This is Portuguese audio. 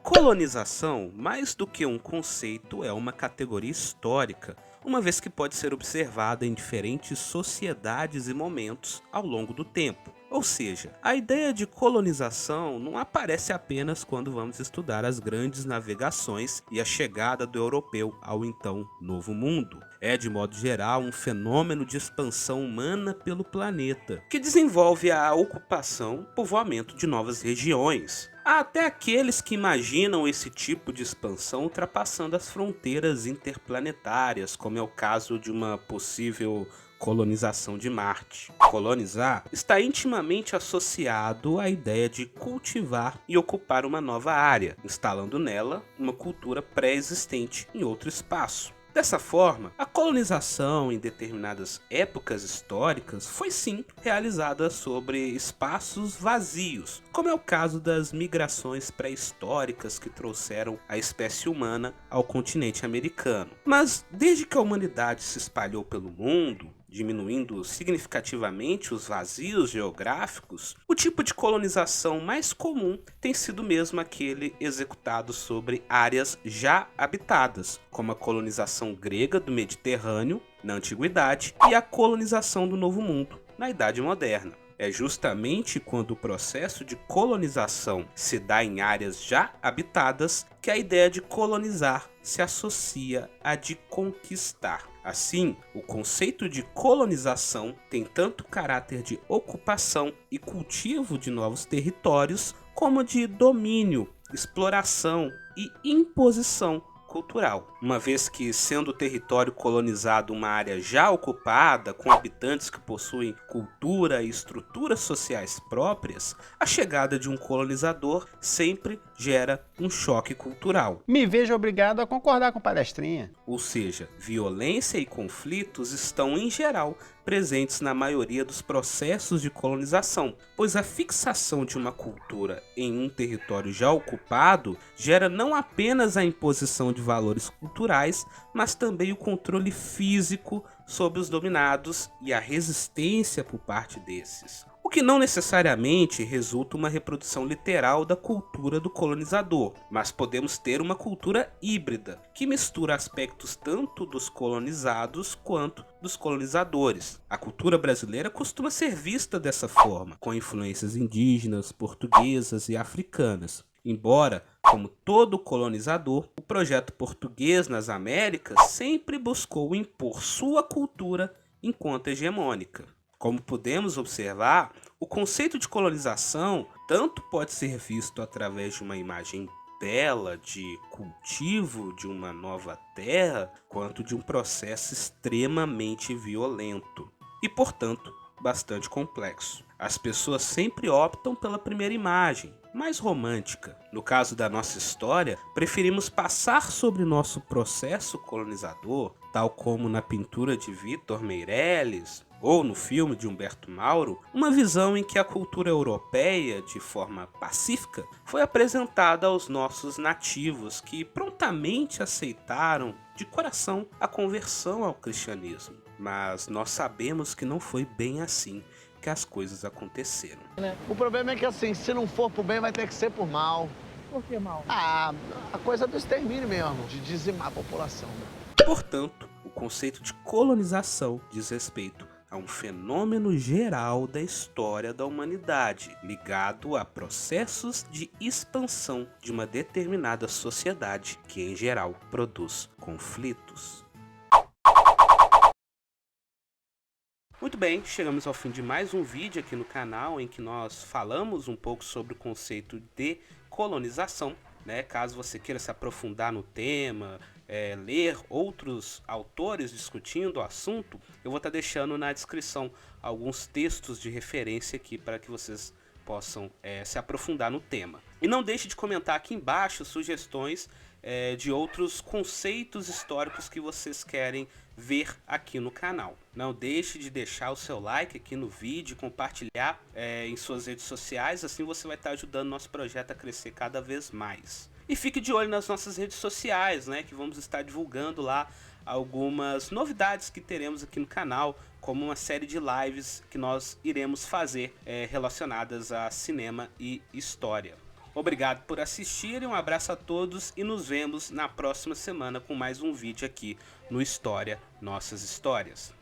Colonização, mais do que um conceito, é uma categoria histórica, uma vez que pode ser observada em diferentes sociedades e momentos ao longo do tempo. Ou seja, a ideia de colonização não aparece apenas quando vamos estudar as grandes navegações e a chegada do europeu ao então Novo Mundo. É, de modo geral, um fenômeno de expansão humana pelo planeta, que desenvolve a ocupação e povoamento de novas regiões. Há até aqueles que imaginam esse tipo de expansão ultrapassando as fronteiras interplanetárias, como é o caso de uma possível colonização de Marte. Colonizar está intimamente associado à ideia de cultivar e ocupar uma nova área, instalando nela uma cultura pré-existente em outro espaço. Dessa forma, a colonização em determinadas épocas históricas foi sim realizada sobre espaços vazios, como é o caso das migrações pré-históricas que trouxeram a espécie humana ao continente americano. Mas desde que a humanidade se espalhou pelo mundo, diminuindo significativamente os vazios geográficos, o tipo de colonização mais comum tem sido mesmo aquele executado sobre áreas já habitadas, como a colonização grega do Mediterrâneo, na Antiguidade, e a colonização do Novo Mundo, na Idade Moderna. É justamente quando o processo de colonização se dá em áreas já habitadas que a ideia de colonizar se associa à de conquistar. Assim, o conceito de colonização tem tanto caráter de ocupação e cultivo de novos territórios, como de domínio, exploração e imposição cultural, uma vez que, sendo o território colonizado uma área já ocupada, com habitantes que possuem cultura e estruturas sociais próprias, a chegada de um colonizador sempre gera um choque cultural. Me vejo obrigado a concordar com o palestrinha. Ou seja, violência e conflitos estão, em geral, presentes na maioria dos processos de colonização, pois a fixação de uma cultura em um território já ocupado gera não apenas a imposição de valores culturais, mas também o controle físico sobre os dominados e a resistência por parte desses. O que não necessariamente resulta uma reprodução literal da cultura do colonizador, mas podemos ter uma cultura híbrida, que mistura aspectos tanto dos colonizados quanto dos colonizadores. A cultura brasileira costuma ser vista dessa forma, com influências indígenas, portuguesas e africanas. Embora, como todo colonizador, o projeto português nas Américas sempre buscou impor sua cultura enquanto hegemônica. Como podemos observar, o conceito de colonização tanto pode ser visto através de uma imagem bela de cultivo de uma nova terra, quanto de um processo extremamente violento e, portanto, bastante complexo. As pessoas sempre optam pela primeira imagem, mais romântica. No caso da nossa história, preferimos passar sobre nosso processo colonizador, tal como na pintura de Victor Meirelles ou no filme de Humberto Mauro, uma visão em que a cultura europeia, de forma pacífica, foi apresentada aos nossos nativos, que prontamente aceitaram de coração a conversão ao cristianismo. Mas nós sabemos que não foi bem assim que as coisas aconteceram. O problema é que, assim, se não for por bem, vai ter que ser por mal. Por que mal? Ah, a coisa do extermínio mesmo, de dizimar a população. Portanto, o conceito de colonização diz respeito a um fenômeno geral da história da humanidade, ligado a processos de expansão de uma determinada sociedade que, em geral, produz conflitos. Muito bem, chegamos ao fim de mais um vídeo aqui no canal em que nós falamos um pouco sobre o conceito de colonização, né? Caso você queira se aprofundar no tema, ler outros autores discutindo o assunto, eu vou estar deixando na descrição alguns textos de referência aqui para que vocês possam se aprofundar no tema. E não deixe de comentar aqui embaixo sugestões de outros conceitos históricos que vocês querem ver aqui no canal. Não deixe de deixar o seu like aqui no vídeo, compartilhar em suas redes sociais, assim você vai estar ajudando nosso projeto a crescer cada vez mais. E fique de olho nas nossas redes sociais, né, que vamos estar divulgando lá algumas novidades que teremos aqui no canal, como uma série de lives que nós iremos fazer relacionadas a cinema e história. Obrigado por assistirem, um abraço a todos e nos vemos na próxima semana com mais um vídeo aqui no História Nossas Histórias.